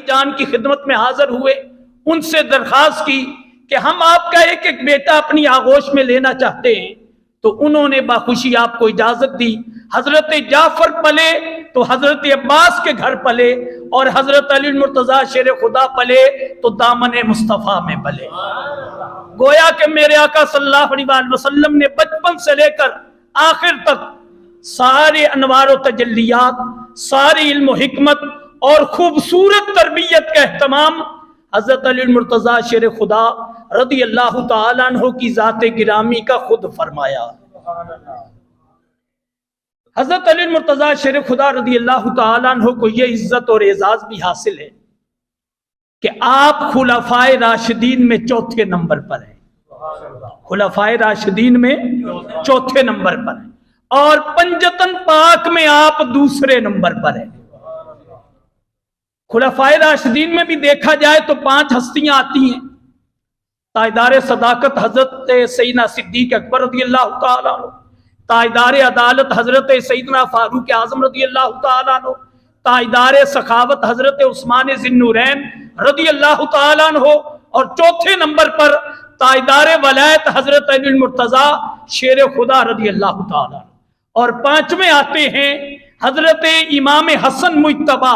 جان کی خدمت میں حاضر ہوئے، ان سے درخواست کی کہ ہم آپ کا ایک ایک بیٹا اپنی آغوش میں لینا چاہتے ہیں، تو انہوں نے باخوشی آپ کو اجازت دی۔ حضرت جعفر پلے تو حضرت عباس کے گھر پلے، اور حضرت علی المرتضیٰ شیر خدا پلے تو دامن مصطفیٰ میں پلے۔ گویا کہ میرے آقا صلی اللہ علیہ وسلم نے بچپن سے لے کر آخر تک سارے انوار و تجلیات، ساری علم و حکمت اور خوبصورت تربیت کا اہتمام حضرت علی المرتضیٰ شیر خدا رضی اللہ تعالیٰ عنہ کی ذات گرامی کا خود فرمایا۔ حضرت علی المرتضیٰ شیر خدا رضی اللہ تعالیٰ عنہ کو یہ عزت اور اعزاز بھی حاصل ہے کہ آپ خلفائے راشدین میں چوتھے نمبر پر ہیں، خلفائے راشدین میں چوتھے نمبر پر ہیں، اور پنجتن پاک میں آپ دوسرے نمبر پر ہیں۔ خلفائے راشدین میں بھی دیکھا جائے تو 5 ہستیاں آتی ہیں۔ تاجدار صداقت حضرت سیدنا صدیق اکبر رضی اللہ تعالیٰ عنہ، تاجدار عدالت حضرت سیدنا فاروق اعظم رضی اللہ تعالیٰ عنہ، تاجدار سخاوت حضرت عثمان ذی النورین رضی اللہ تعالیٰ عنہ، اور چوتھے نمبر پر تاجدار ولایت حضرت علی المرتضیٰ شیر خدا رضی اللہ تعالیٰ عنہ، اور 5ویں آتے ہیں حضرت امام حسن مجتبی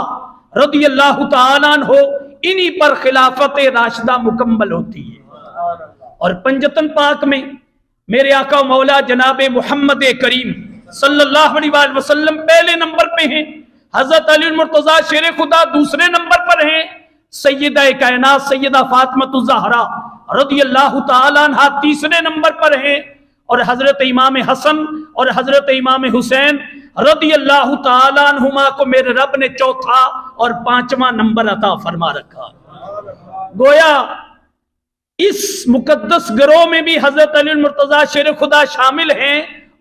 رضی اللہ تعالیٰ عنہ۔ انہی پر خلافت راشدہ مکمل ہوتی ہے۔ اور پنجتن پاک میں میرے آقا مولا جناب محمد کریم صلی اللہ علیہ وسلم پہلے نمبر پہ ہیں، حضرت علی المرتضیٰ شیر خدا دوسرے نمبر پر ہیں، سیدہ کائنات سیدہ فاطمہ الزہرا رضی اللہ تعالیٰ عنہ تیسرے نمبر پر ہیں، اور حضرت امام حسن اور حضرت امام حسین رضی اللہ تعالیٰ عنہما کو میرے رب نے چوتھا اور 5واں نمبر عطا فرما رکھا۔ گویا اس مقدس گروہ میں بھی حضرت علی المرتضیٰ شیر خدا شامل ہیں،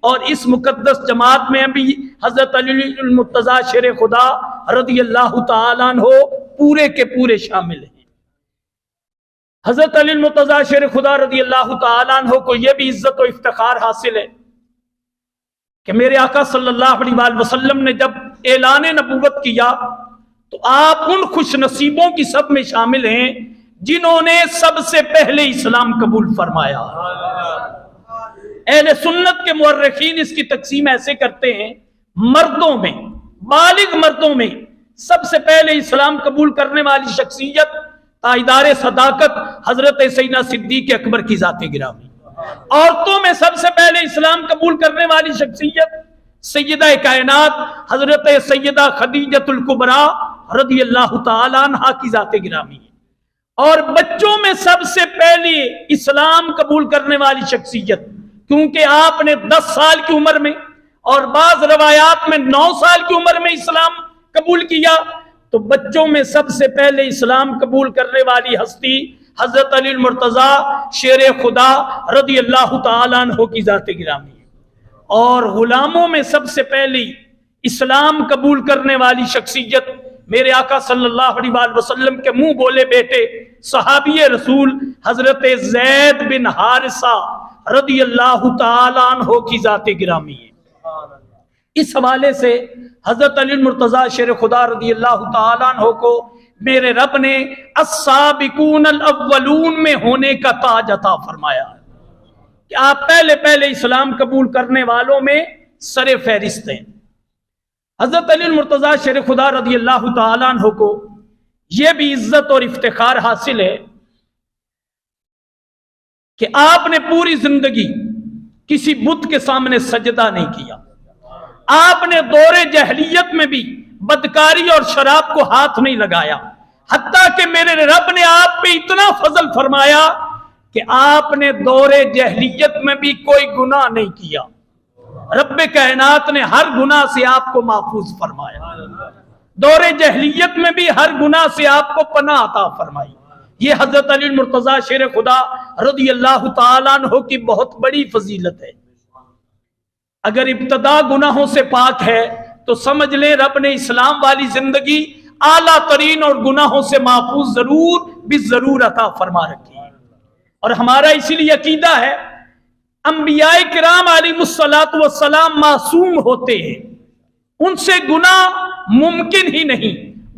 اور اس مقدس جماعت میں بھی حضرت علی المرتضیٰ شیر خدا رضی اللہ تعالیٰ عنہ پورے کے پورے شامل ہیں۔ حضرت علی المرتضیٰ شیر خدا رضی اللہ تعالیٰ عنہ کو یہ بھی عزت و افتخار حاصل ہے کہ میرے آقا صلی اللہ علیہ وسلم نے جب اعلان نبوت کیا تو آپ ان خوش نصیبوں کی سب میں شامل ہیں جنہوں نے سب سے پہلے اسلام قبول فرمایا۔ اہل سنت کے مورخین اس کی تقسیم ایسے کرتے ہیں، مردوں میں، بالغ مردوں میں سب سے پہلے اسلام قبول کرنے والی شخصیت تاجدار صداقت حضرت سیدنا صدیق اکبر کی ذات گرامی، عورتوں میں سب سے پہلے اسلام قبول کرنے والی شخصیت سیدہ کائنات حضرت سیدہ خدیجۃ الکبریٰ رضی اللہ تعالیٰ عنہا کی ذات گرامی ہے، اور بچوں میں سب سے پہلی اسلام قبول کرنے والی شخصیت، کیونکہ آپ نے 10 سال کی عمر میں اور بعض روایات میں 9 سال کی عمر میں اسلام قبول کیا، تو بچوں میں سب سے پہلے اسلام قبول کرنے والی ہستی حضرت علی المرتضیٰ شیر خدا رضی اللہ تعالیٰ عنہ کی ذات گرامی ہے، اور غلاموں میں سب سے پہلی اسلام قبول کرنے والی شخصیت میرے آقا صلی اللہ علیہ وسلم کے منہ بولے بیٹے صحابی رسول حضرت زید بن حارثہ رضی اللہ تعالیٰ عنہ کی ذات گرامی ہے۔ اس حوالے سے حضرت علی المرتضیٰ شیر خدا رضی اللہ تعالیٰ عنہ کو میرے رب نے السابقون الاولون میں ہونے کا تاج عطا فرمایا کہ آپ پہلے اسلام قبول کرنے والوں میں سر فہرست ہیں۔ حضرت علی المرتضیٰ شیر خدا رضی اللہ تعالیٰ عنہ کو یہ بھی عزت اور افتخار حاصل ہے کہ آپ نے پوری زندگی کسی بت کے سامنے سجدہ نہیں کیا، آپ نے دور جہلیت میں بھی بدکاری اور شراب کو ہاتھ نہیں لگایا، حتیٰ کہ میرے رب نے آپ پہ اتنا فضل فرمایا کہ آپ نے دور جہلیت میں بھی کوئی گناہ نہیں کیا، رب کائنات نے ہر گناہ سے آپ کو محفوظ فرمایا، دور جہلیت میں بھی ہر گناہ سے آپ کو پناہ عطا فرمائی۔ یہ حضرت علی المرتضیٰ شیر خدا رضی اللہ تعالیٰ عنہ کی بہت بڑی فضیلت ہے۔ اگر ابتدا گناہوں سے پاک ہے تو سمجھ لیں رب نے اسلام والی زندگی اعلیٰ ترین اور گناہوں سے محفوظ ضرور عطا فرما رکھی ہے۔ اور ہمارا اسی لیے عقیدہ ہے انبیاء کرام علیہ السلام معصوم ہوتے ہیں، ان سے گناہ ممکن ہی نہیں،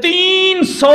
300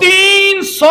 300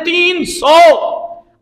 300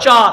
4।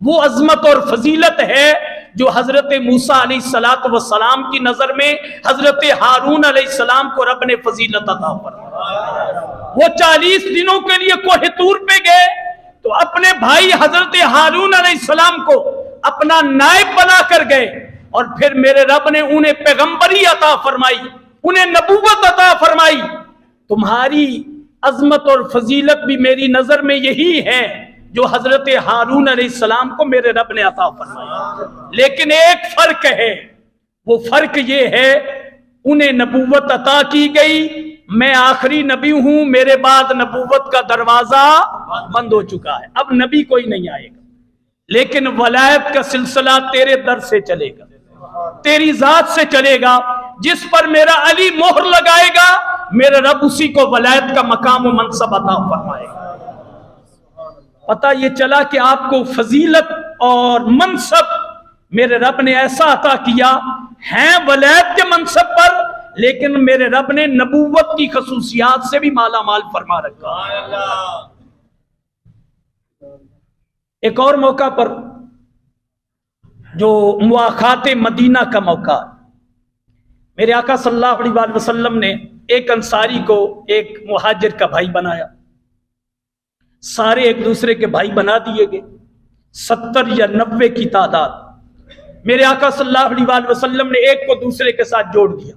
وہ عظمت اور فضیلت ہے جو حضرت موسیٰ علیہ السلام کی نظر میں حضرت ہارون علیہ السلام کو رب نے فضیلت عطا فرمائی۔ وہ 40 دنوں کے لیے کوہ طور پہ گئے تو اپنے بھائی حضرت ہارون علیہ السلام کو اپنا نائب بنا کر گئے، اور پھر میرے رب نے انہیں پیغمبری عطا فرمائی، انہیں نبوت عطا فرمائی۔ تمہاری عظمت اور فضیلت بھی میری نظر میں یہی ہے جو حضرت ہارون علیہ السلام کو میرے رب نے عطا فرمایا، لیکن ایک فرق ہے، وہ فرق یہ ہے انہیں نبوت عطا کی گئی، میں آخری نبی ہوں، میرے بعد نبوت کا دروازہ بند ہو چکا ہے، اب نبی کوئی نہیں آئے گا، لیکن ولایت کا سلسلہ تیرے در سے چلے گا، تیری ذات سے چلے گا، جس پر میرا علی مہر لگائے گا میرے رب اسی کو ولایت کا مقام و منصب عطا فرمائے گا۔ پتہ یہ چلا کہ آپ کو فضیلت اور منصب میرے رب نے ایسا عطا کیا، ہیں ولایت کے منصب پر، لیکن میرے رب نے نبوت کی خصوصیات سے بھی مالا مال فرما رکھا۔ ایک اور موقع پر جو مواخات مدینہ کا موقع، میرے آقا صلی اللہ علیہ وسلم نے ایک انصاری کو ایک مہاجر کا بھائی بنایا، سارے ایک دوسرے کے بھائی بنا دیے گئے، 70 یا 90 کی تعداد۔ میرے آقا صلی اللہ علیہ وسلم نے ایک کو دوسرے کے ساتھ جوڑ دیا۔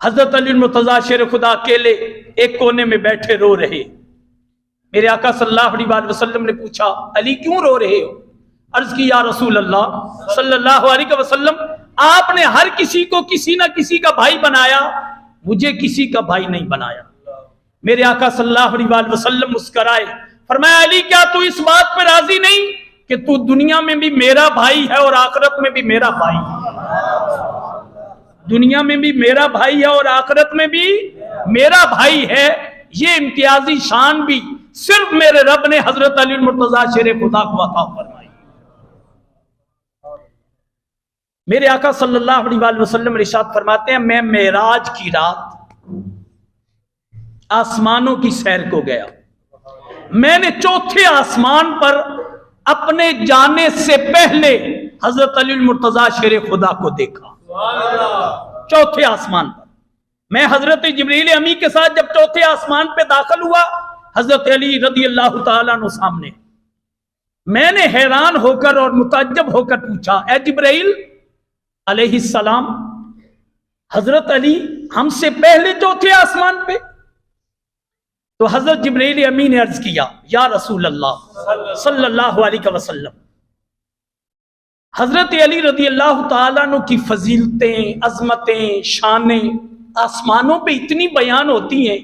حضرت علی المرتضیٰ شیر خدا اکیلے ایک کونے میں بیٹھے رو رہے۔ میرے آقا صلی اللہ علیہ وسلم نے پوچھا، علی کیوں رو رہے ہو؟ عرض کی، یا رسول اللہ صلی اللہ علیہ وسلم، آپ نے ہر کسی کو کسی نہ کسی کا بھائی بنایا، مجھے کسی کا بھائی نہیں بنایا۔ میرے آقا صلی اللہ علیہ وسلم مسکرائے، فرمایا، علی کیا تو اس بات پہ راضی نہیں کہ تو دنیا میں بھی میرا بھائی ہے اور آخرت میں بھی میرا بھائی ہے؟ دنیا میں بھی میرا بھائی ہے اور آخرت میں بھی میرا بھائی ہے، یہ امتیازی شان بھی صرف میرے رب نے حضرت علی المرتضیٰ شیر خدا کو عطا فرمائی۔ میرے آقا صلی اللہ علیہ وسلم ارشاد فرماتے ہیں، میں معراج کی رات آسمانوں کی سیر کو گیا، میں نے چوتھے آسمان پر اپنے جانے سے پہلے حضرت علی المرتضیٰ شیر خدا کو دیکھا، چوتھے آسمان پر۔ میں حضرت جبریل امی کے ساتھ جب چوتھے آسمان پہ داخل ہوا، حضرت علی رضی اللہ تعالیٰ عنہ سامنے، میں نے حیران ہو کر اور متعجب ہو کر پوچھا، اے جبریل علیہ السلام، حضرت علی ہم سے پہلے چوتھے آسمان پہ؟ تو حضرت جبریل امی نے عرض کیا، یا رسول اللہ صلی اللہ علیہ وسلم، حضرت علی رضی اللہ تعالیٰ عنہ کی فضیلتیں، عظمتیں، شانیں آسمانوں پہ اتنی بیان ہوتی ہیں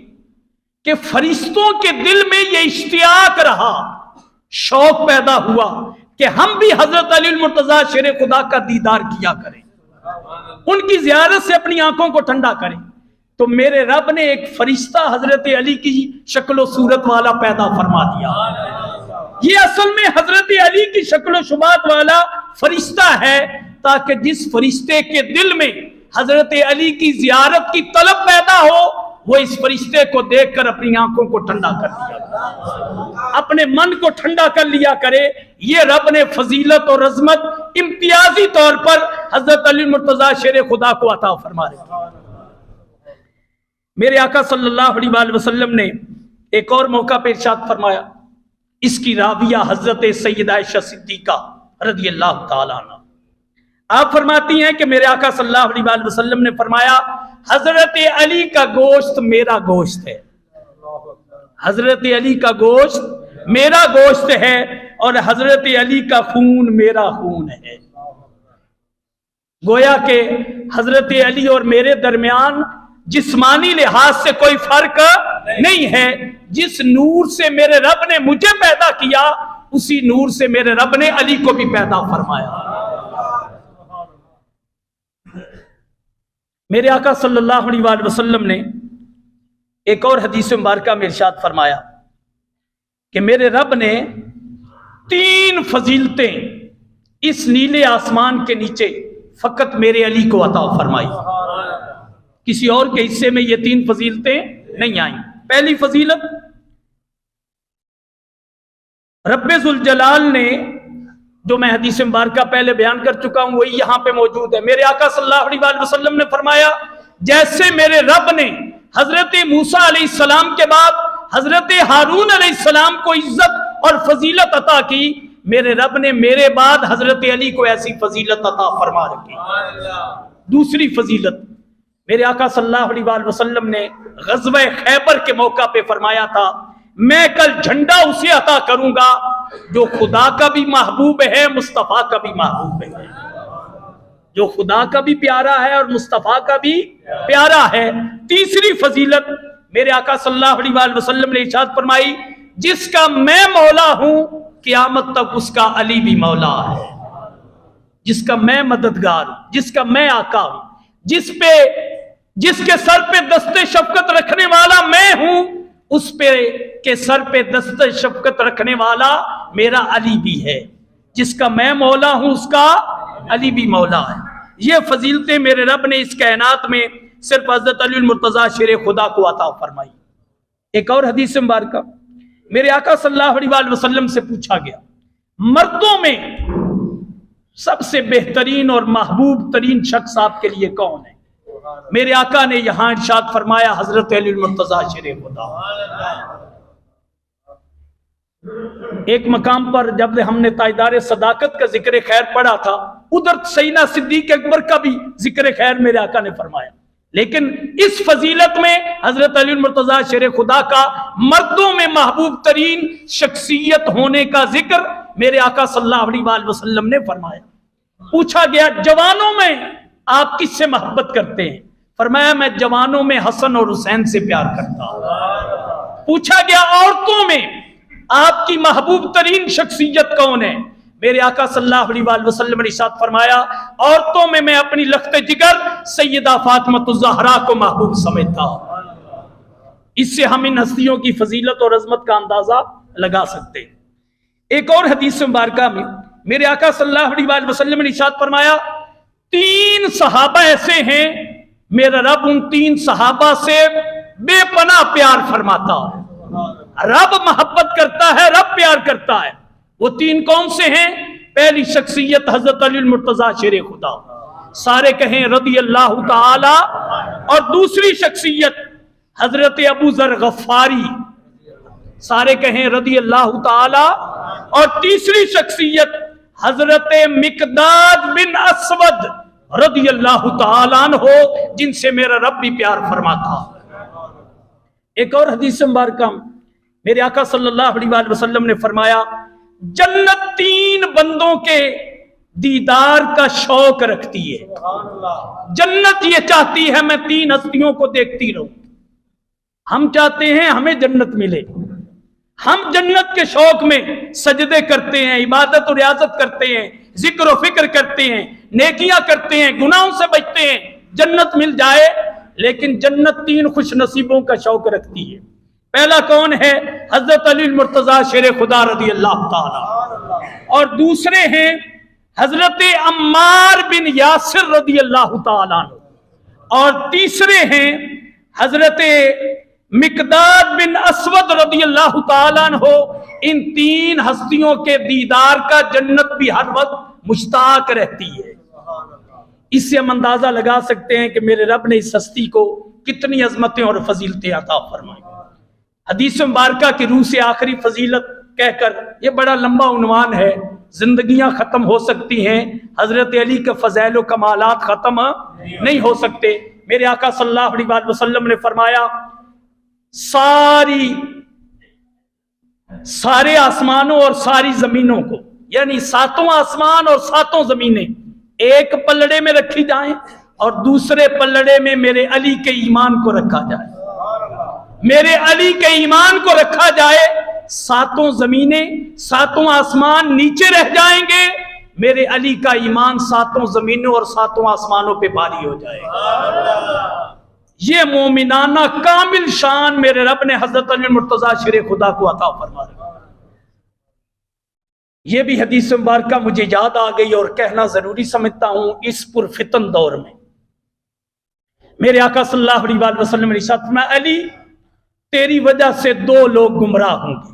کہ فرشتوں کے دل میں یہ اشتیاق رہا، شوق پیدا ہوا کہ ہم بھی حضرت علی المرتضیٰ شیر خدا کا دیدار کیا کریں، ان کی زیارت سے اپنی آنکھوں کو ٹھنڈا کریں۔ تو میرے رب نے ایک فرشتہ حضرت علی کی شکل و صورت والا پیدا فرما دیا۔ یہ اصل میں حضرت علی کی شکل و شبات والا فرشتہ ہے، تاکہ جس فرشتے کے دل میں حضرت علی کی زیارت کی طلب پیدا ہو، وہ اس فرشتے کو دیکھ کر اپنی آنکھوں کو ٹھنڈا کر دیا، اپنے من کو ٹھنڈا کر لیا کرے۔ یہ رب نے فضیلت اور عظمت امتیازی طور پر حضرت علی مرتضیٰ شیر خدا کو عطا فرما رہے۔ میرے آقا صلی اللہ علیہ وسلم نے ایک اور موقع پہ ارشاد فرمایا، اس کی راویہ حضرت سیدہ عائشہ صدیقہ رضی اللہ تعالیٰ عنہ، آپ فرماتی ہیں کہ میرے آقا صلی اللہ علیہ وسلم نے فرمایا، حضرت علی کا گوشت میرا گوشت ہے، حضرت علی کا گوشت میرا گوشت ہے، اور حضرت علی کا خون میرا خون ہے۔ گویا کہ حضرت علی اور میرے درمیان جسمانی لحاظ سے کوئی فرق نہیں ہے، جس نور سے میرے رب نے مجھے پیدا کیا، اسی نور سے میرے رب نے علی کو بھی پیدا فرمایا۔ میرے آقا صلی اللہ علیہ وسلم نے ایک اور حدیث مبارکہ میں ارشاد فرمایا کہ میرے رب نے 3 فضیلتیں اس نیلے آسمان کے نیچے فقط میرے علی کو عطا فرمائی، کسی اور کے حصے میں یہ 3 فضیلتیں نہیں آئیں۔ پہلی فضیلت، رب ذوالجلال نے جو میں حدیث مبارکہ پہلے بیان کر چکا ہوں وہی یہاں پہ موجود ہے. میرے آقا صلی اللہ علیہ وسلم نے فرمایا جیسے میرے رب نے حضرت موسیٰ علیہ السلام کے بعد حضرت ہارون علیہ السلام کو عزت اور فضیلت عطا کی، میرے رب نے میرے بعد حضرت علی کو ایسی فضیلت عطا فرما رکھی. دوسری فضیلت میرے آقا صلی اللہ علیہ وسلم نے غزوہ خیبر کے موقع پہ فرمایا تھا میں کل جھنڈا اسے عطا کروں گا جو خدا کا بھی محبوب ہے مصطفیٰ کا بھی محبوب ہے، جو خدا کا بھی پیارا ہے اور مصطفیٰ کا بھی پیارا ہے. تیسری فضیلت میرے آقا صلی اللہ علیہ وسلم نے ارشاد فرمائی جس کا میں مولا ہوں قیامت تک اس کا علی بھی مولا ہے. جس کا میں مددگار ہوں، جس کا میں آقا ہوں، جس کے سر پہ دست شفقت رکھنے والا میں ہوں، اس پہ کے سر پہ دست شفقت رکھنے والا میرا علی بھی ہے. جس کا میں مولا ہوں اس کا علی بھی مولا ہے. یہ فضیلتیں میرے رب نے اس کائنات میں صرف حضرت علی المرتضیٰ شیر خدا کو عطا فرمائی. ایک اور حدیث مبارکہ میرے آقا صلی اللہ علیہ وسلم سے پوچھا گیا مردوں میں سب سے بہترین اور محبوب ترین شخص آپ کے لیے کون ہے؟ میرے آقا نے یہاں ارشاد فرمایا حضرت علی المرتضیٰ شیر خدا. ایک مقام پر جب ہم نے تاجدار صداقت کا ذکر خیر پڑھا تھا ادھر سیدنا صدیق اکبر کا بھی ذکر خیر میرے آقا نے فرمایا، لیکن اس فضیلت میں حضرت علی المرتضیٰ شیر خدا کا مردوں میں محبوب ترین شخصیت ہونے کا ذکر میرے آقا صلی اللہ علیہ وسلم نے فرمایا. پوچھا گیا جوانوں میں آپ کس سے محبت کرتے ہیں؟ فرمایا میں جوانوں میں حسن اور حسین سے پیار کرتا ہوں. پوچھا گیا عورتوں میں آپ کی محبوب ترین شخصیت کون ہے؟ میرے آقا صلی اللہ علیہ وسلم نے ارشاد فرمایا عورتوں میں اپنی لخت جگر سیدہ فاطمہ الزہرا کو محبوب سمجھتا ہوں. اس سے ہم ان ہستیوں کی فضیلت اور عظمت کا اندازہ لگا سکتے ہیں. ایک اور حدیث مبارکہ میں میرے آقا صلی اللہ علیہ وسلم نے ارشاد فرمایا 3 صحابہ ایسے ہیں میرا رب ان 3 صحابہ سے بے پناہ پیار فرماتا ہے. رب محبت کرتا ہے، رب پیار کرتا ہے. وہ 3 کون سے ہیں؟ پہلی شخصیت حضرت علی المرتضیٰ شیر خدا، سارے کہیں رضی اللہ تعالی. اور دوسری شخصیت حضرت ابو ذر غفاری، سارے کہیں رضی اللہ تعالی. اور تیسری شخصیت حضرت مقداد بن اسود رضی اللہ تعالیٰ عنہ جن سے میرا رب بھی پیار فرماتا. ایک اور حدیث مبارکہ میرے آقا صلی اللہ علیہ وسلم نے فرمایا جنت 3 بندوں کے دیدار کا شوق رکھتی ہے. جنت یہ چاہتی ہے میں 3 ہستیوں کو دیکھتی رہوں. ہم چاہتے ہیں ہمیں جنت ملے، ہم جنت کے شوق میں سجدے کرتے ہیں، عبادت و ریاضت کرتے ہیں، ذکر و فکر کرتے ہیں، نیکیاں کرتے ہیں، گناہوں سے بچتے ہیں، جنت مل جائے. لیکن جنت 3 خوش نصیبوں کا شوق رکھتی ہے. پہلا کون ہے؟ حضرت علی المرتضیٰ شیر خدا رضی اللہ تعالی. اور دوسرے ہیں حضرت عمار بن یاسر رضی اللہ تعالی. اور تیسرے ہیں حضرت مقداد بن اسود رضی اللہ تعالیٰ عنہ. ان 3 ہستیوں کے دیدار کا جنت بھی ہر وقت مشتاق رہتی ہے. اس سے ہم اندازہ لگا سکتے ہیں کہ میرے رب نے اس ہستی کو کتنی عظمتیں اور فضیلتیں عطا فرمائی. حدیث مبارکہ کی روح سے آخری فضیلت کہہ کر، یہ بڑا لمبا عنوان ہے، زندگیاں ختم ہو سکتی ہیں، حضرت علی کے فضائل و کمالات ختم نہیں ہو سکتے. میرے آقا صلی اللہ علیہ وسلم نے فرمایا سارے آسمانوں اور ساری زمینوں کو، یعنی 7 آسمان اور 7 زمینیں ایک پلڑے میں رکھی جائیں اور دوسرے پلڑے میں میرے علی کے ایمان کو رکھا جائے. میرے علی کے ایمان کو رکھا جائے، 7 زمینیں 7 آسمان نیچے رہ جائیں گے، میرے علی کا ایمان 7 زمینوں اور 7 آسمانوں پہ باری ہو جائے گا. یہ مومنانہ کامل شان میرے رب نے حضرت علی المرتضیٰ شیر خدا کو عطا فرما دی. یہ بھی حدیث مبارکہ مجھے یاد آ گئی اور کہنا ضروری سمجھتا ہوں اس پرفتن دور میں. میرے آقا صلی اللہ علیہ وسلم نے ارشاد فرمایا علی تیری وجہ سے 2 لوگ گمراہ ہوں گے،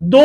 2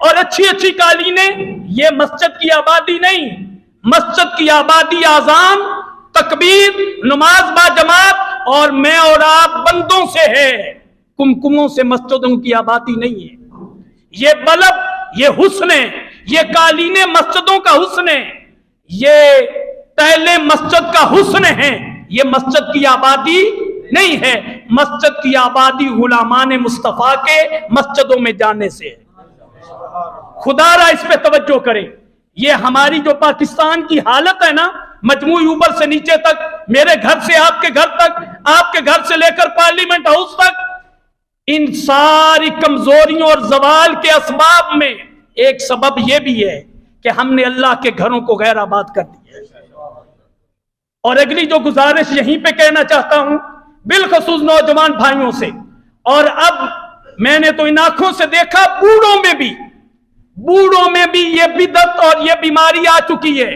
اور اچھی اچھی قالینیں، یہ مسجد کی آبادی نہیں. مسجد کی آبادی اذان، تکبیر، نماز با جماعت اور میں اور آپ بندوں سے ہے. کمکموں سے مسجدوں کی آبادی نہیں ہے. یہ بلب، یہ حسن ہے، یہ قالینیں مسجدوں کا حسن ہے، یہ ٹیلے مسجد کا حسن ہے. یہ مسجد کی آبادی نہیں ہے. مسجد کی آبادی غلامان مصطفیٰ کے مسجدوں میں جانے سے ہے. خدا را اس پہ توجہ کرے. یہ ہماری جو پاکستان کی حالت ہے نا، مجموعی اوپر سے نیچے تک، میرے گھر سے آپ کے گھر تک، آپ کے گھر سے لے کر پارلیمنٹ ہاؤس تک، ان ساری کمزوریوں اور زوال کے اسباب میں ایک سبب یہ بھی ہے کہ ہم نے اللہ کے گھروں کو غیر آباد کر دیا. اور اگلی جو گزارش یہیں پہ کہنا چاہتا ہوں بالخصوص نوجوان بھائیوں سے، اور اب میں نے تو ان آنکھوں سے دیکھا بوڑھوں میں بھی یہ بدعت اور یہ بیماری آ چکی ہے.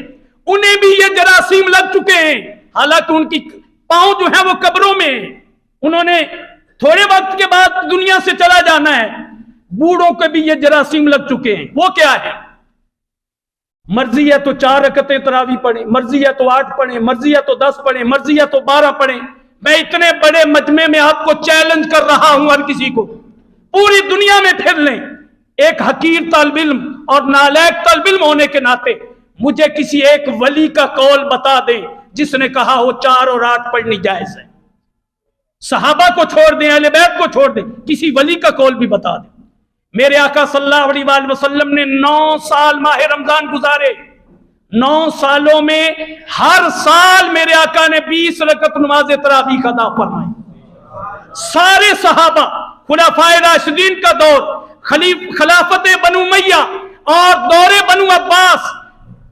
انہیں بھی یہ جراثیم لگ چکے ہیں، حالانکہ ان کی پاؤں جو ہیں وہ قبروں میں ہیں. انہوں نے تھوڑے وقت کے بعد دنیا سے چلا جانا ہے. بوڑھوں کے بھی یہ جراثیم لگ چکے ہیں. وہ کیا ہے؟ مرضی ہے تو 4 رکعتیں تراویح پڑھیں، مرضی ہے تو 8 پڑھیں، مرضی ہے تو 10 پڑھیں، مرضی ہے تو 12 پڑھیں. میں اتنے بڑے مجمع میں آپ کو چیلنج کر رہا ہوں، ہر کسی کو پوری دنیا میں پھر لیں. ایک حقیر طالب علم اور نالائق طالب علم ہونے کے ناطے مجھے کسی ایک ولی کا قول بتا دیں جس نے کہا ہو 4 اور 8 پڑھنی جائز ہے. صحابہ کو چھوڑ دیں، اہل بیت کو چھوڑ دیں، کسی ولی کا قول بھی بتا دیں. میرے آقا صلی اللہ علیہ وآلہ وسلم نے 9 سال ماہ رمضان گزارے. 9 سالوں میں ہر سال میرے آقا نے 20 رکعت نماز تراویح ادا فرمائی. سارے صحابہ، خلفائے راشدین کا دور، خلافت بنو امیہ اور دور بنو عباس،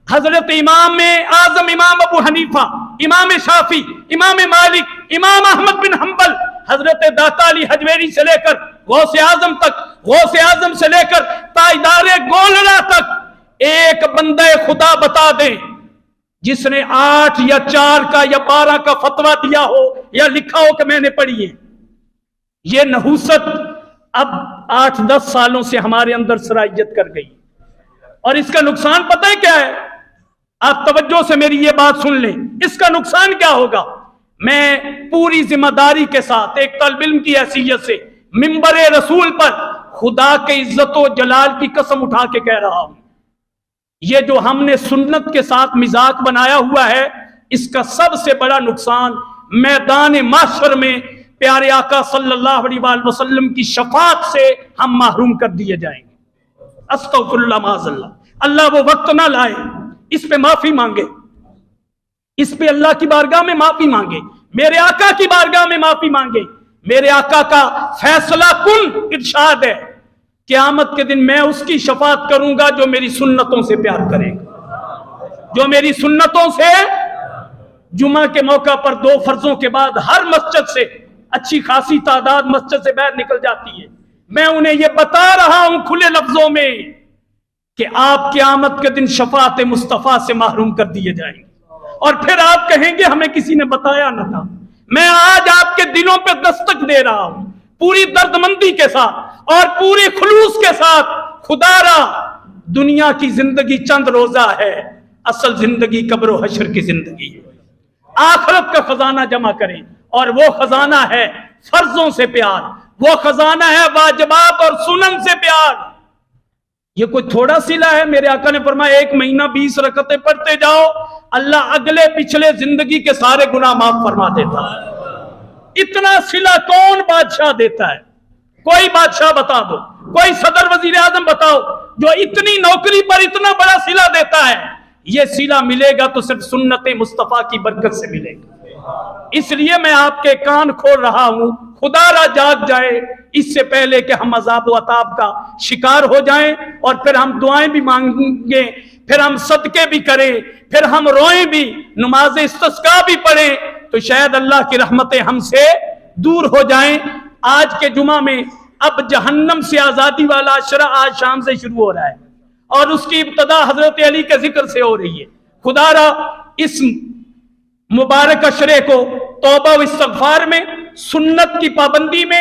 حضرت امام اعظم امام ابو حنیفہ، امام شافعی، امام مالک، امام احمد بن حنبل، حضرت داتا علی حجویری سے لے کر غوث اعظم تک، غوث اعظم سے لے کر تاجدار گولڑا تک، ایک بندہ خدا بتا دیں جس نے 8 یا 4 کا یا 12 کا فتویٰ دیا ہو یا لکھا ہو کہ میں نے پڑھی ہے. یہ نحوست اب 8-10 سالوں سے ہمارے اندر سرائیت کر گئی. اور اس کا نقصان پتہ ہے کیا ہے؟ آپ توجہ سے میری یہ بات سن لیں. اس کا نقصان کیا ہوگا؟ میں پوری ذمہ داری کے ساتھ ایک طالب علم کی حیثیت سے منبر رسول پر خدا کے عزت و جلال کی قسم اٹھا کے کہہ رہا ہوں، یہ جو ہم نے سنت کے ساتھ مذاق بنایا ہوا ہے، اس کا سب سے بڑا نقصان میدان محشر میں پیارے آقا صلی اللہ علیہ وآلہ وسلم کی شفاعت سے ہم محروم کر دیے جائیں گے. استغفر اللہ معاذ اللہ. اللہ وہ وقت نہ لائے. اس پہ معافی مانگے، اس پہ اللہ کی بارگاہ میں معافی مانگے، میرے آقا کی بارگاہ میں معافی مانگے. میرے آقا کا فیصلہ کن ارشاد ہے، قیامت کے دن میں اس کی شفاعت کروں گا جو میری سنتوں سے پیار کرے گا، جو میری سنتوں سے. جمعہ کے موقع پر 2 فرضوں کے بعد ہر مسجد سے اچھی خاصی تعداد مسجد سے باہر نکل جاتی ہے. میں انہیں یہ بتا رہا ہوں کھلے لفظوں میں کہ آپ قیامت کے دن شفاعت مصطفیٰ سے محروم کر دیے جائیں گے. اور پھر آپ کہیں گے ہمیں کسی نے بتایا نہ تھا. میں آج آپ کے دلوں پہ دستک دے رہا ہوں پوری دردمندی کے ساتھ اور پوری خلوص کے ساتھ. خدا را دنیا کی زندگی چند روزہ ہے، اصل زندگی قبر و حشر کی زندگی ہے. آخرت کا خزانہ جمع کریں، اور وہ خزانہ ہے فرضوں سے پیار، وہ خزانہ ہے واجبات اور سنن سے پیار. یہ کوئی تھوڑا صلہ ہے؟ میرے آقا نے فرمایا 1 مہینہ 20 رکعتیں پڑھتے جاؤ، اللہ اگلے پچھلے زندگی کے سارے گناہ معاف فرما دیتا ہے. اتنا صلہ کون بادشاہ دیتا ہے؟ کوئی بادشاہ بتا دو، کوئی صدر وزیر اعظم بتاؤ جو اتنی نوکری پر اتنا بڑا صلہ دیتا ہے. یہ صلہ ملے گا تو صرف سنت مصطفیٰ کی برکت سے ملے گا. اس لیے میں آپ کے کان کھول رہا ہوں، خدا را جاگ جائے اس سے پہلے کہ ہم عذاب و عطاب کا شکار ہو جائیں. اور پھر ہم دعائیں بھی مانگیں، پھر ہم صدقے بھی کریں، پھر ہم روئیں بھی، نماز استسقاء بھی پڑھیں، تو شاید اللہ کی رحمتیں ہم سے دور ہو جائیں. آج کے جمعہ میں اب جہنم سے آزادی والا عشرہ آج شام سے شروع ہو رہا ہے، اور اس کی ابتدا حضرت علی کے ذکر سے ہو رہی ہے. خدا را اس مبارک عشرے کو توبہ و استغفار میں، سنت کی پابندی میں،